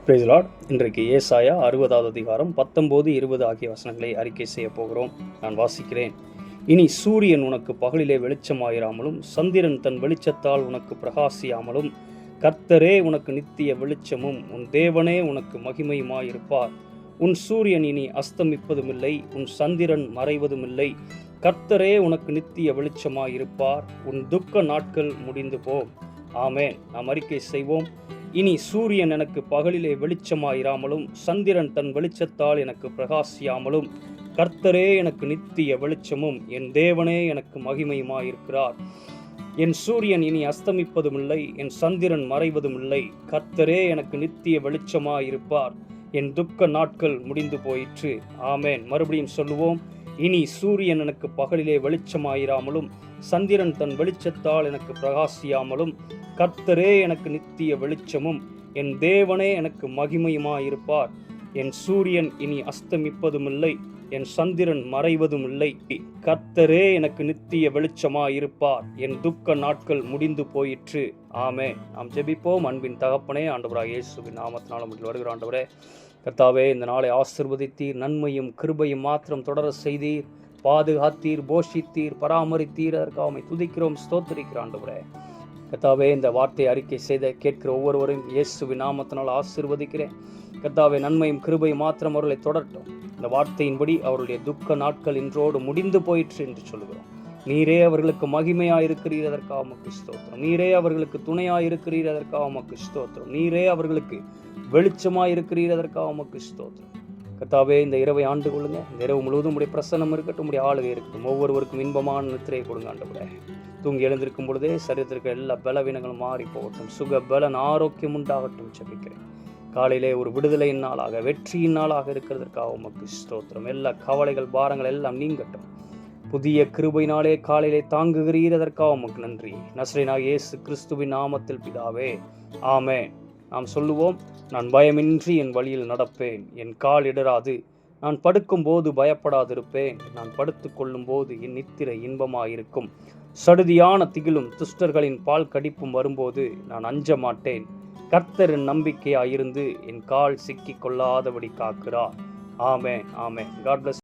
Price Lord. இன்றைக்கு ஏசாயா 60வது அதிகாரம் 19, 20 ஆகிய வசனங்களை அறிக்கை செய்ய போகிறோம். நான் வாசிக்கிறேன். இனி சூரியன் உனக்கு பகலிலே வெளிச்சமாயிராமலும் சந்திரன் தன் வெளிச்சத்தால் உனக்கு பிரகாசியாமலும் கர்த்தரே உனக்கு நித்திய வெளிச்சமும் உன் தேவனே உனக்கு மகிமையுமாயிருப்பார். உன் சூரியன் இனி அஸ்தமிப்பதுமில்லை, உன் சந்திரன் மறைவதுமில்லை. கர்த்தரே உனக்கு நித்திய வெளிச்சமாயிருப்பார். உன் துக்க நாட்கள் முடிந்து போம். ஆமென். நாம் அறிக்கை செய்வோம். இனி சூரியன் எனக்கு பகலிலே வெளிச்சமாயிராமலும் சந்திரன் தன் வெளிச்சத்தால் எனக்கு பிரகாசியாமலும் கர்த்தரே எனக்கு நித்திய வெளிச்சமும் என் தேவனே எனக்கு மகிமையுமாயிருக்கிறார். என் சூரியன் இனி அஸ்தமிப்பதுமில்லை, என் சந்திரன் மறைவதுமில்லை. கர்த்தரே எனக்கு நித்திய வெளிச்சமாயிருப்பார். என் துக்க நாட்கள் முடிந்து போயிற்று. ஆமென். மறுபடியும் சொல்லுவோம். இனி சூரியன் எனக்கு பகலிலே வெளிச்சமாயிராமலும் சந்திரன் தன் வெளிச்சத்தால் எனக்கு பிரகாசியாமலும் கர்த்தரே எனக்கு நித்திய வெளிச்சமும் என் தேவனே எனக்கு மகிமையுமாயிருப்பார். என் சூரியன் இனி அஸ்தமிப்பதுமில்லை, என் சந்திரன் மறைவதுமில்லை. கர்த்தரே எனக்கு நித்திய வெளிச்சமாயிருப்பார். என் துக்க நாட்கள் முடிந்து போயிற்று. ஆமென். நாம் ஜெபிப்போம். அன்பின் தகப்பனே, ஆண்டவராக இயேசுவின் நாமத்தினால் முன்னில் வருகிற ஆண்டவரே, கர்த்தாவே, இந்த நாளை ஆசீர்வதித்தீர். நன்மையும் கிருபையும் மாத்திரம் தொடர செய்தீர், பாதுகாத்தீர், போஷித்தீர், பராமரித்தீர். அதற்காக உம்மை துதிக்கிறோம், ஸ்தோத்திரிக்கிறோம் ஆண்டவரே. கர்த்தாவே, இந்த வார்த்தையை அறிக்கை செய்த கேட்கிற ஒவ்வொருவரையும் இயேசுவின் நாமத்தினால் ஆசீர்வதிக்கிறேன். கர்த்தாவே, நன்மையும் கிருபையும் மாத்திரம் அவர்களை தொடரட்டும். இந்த வார்த்தையின்படி அவருடைய துக்க நாட்கள் இன்றோடு முடிந்து போயிற்று என்று சொல்கிறோம். நீரே அவர்களுக்கு மகிமையாயிருக்கிறீர், அதற்காக உமக்கு ஸ்தோத்திரம். நீரே அவர்களுக்கு துணையாயிருக்கிறீர், அதற்காக உமக்கு ஸ்தோத்திரம். நீரே அவர்களுக்கு வெளிச்சமாயிருக்கிறீர், அதற்காக உமக்கு ஸ்தோத்திரம். கர்த்தாவே, இந்த இரவை ஆண்டு கொள்ளுங்க. இந்த இரவு முழுவதும் உடைய பிரசன்னம் இருக்கட்டும், உடைய ஆளுகை இருக்கட்டும். ஒவ்வொருவருக்கும் இன்பமான நித்திரையை கொடுங்க ஆண்டவரே. தூங்கி எழுந்திருக்கும் பொழுதே சரீரத்திற்கு எல்லா பலவீனங்களும் மாறி போகட்டும். சுக பலன் ஆரோக்கியம் உண்டாகட்டும் ஜெபிக்கிறேன். காலையிலே ஒரு விடுதலையின் நாளாக, வெற்றியின் நாளாக இருக்கிறதற்காக உமக்கு ஸ்தோத்திரம். எல்லா கவலைகள் பாரங்கள் எல்லாம் நீங்கட்டும். புதிய கிருபையினாலே காலையிலே தாங்குகிறீர், அதற்காக உமக்கு நன்றி. நசரேயனாகிய இயேசு கிறிஸ்துவின் நாமத்தில் பிதாவே, ஆமென். நாம் சொல்லுவோம். நான் பயமின்றி என் வழியில் நடப்பேன், என் கால் இடராது. நான் படுக்கும்போது பயப்படாதிருப்பேன், நான் படுத்து கொள்ளும் போது என் நித்திரை இன்பமாயிருக்கும். சடுதியான திகிலும் துஷ்டர்களின் பால் கடிப்பும் வரும்போது நான் அஞ்ச மாட்டேன். கர்த்தர் என் நம்பிக்கையாயிருந்து என் கால் சிக்கிக் கொள்ளாதபடி காக்கிறார். ஆமென், ஆமென். God plus.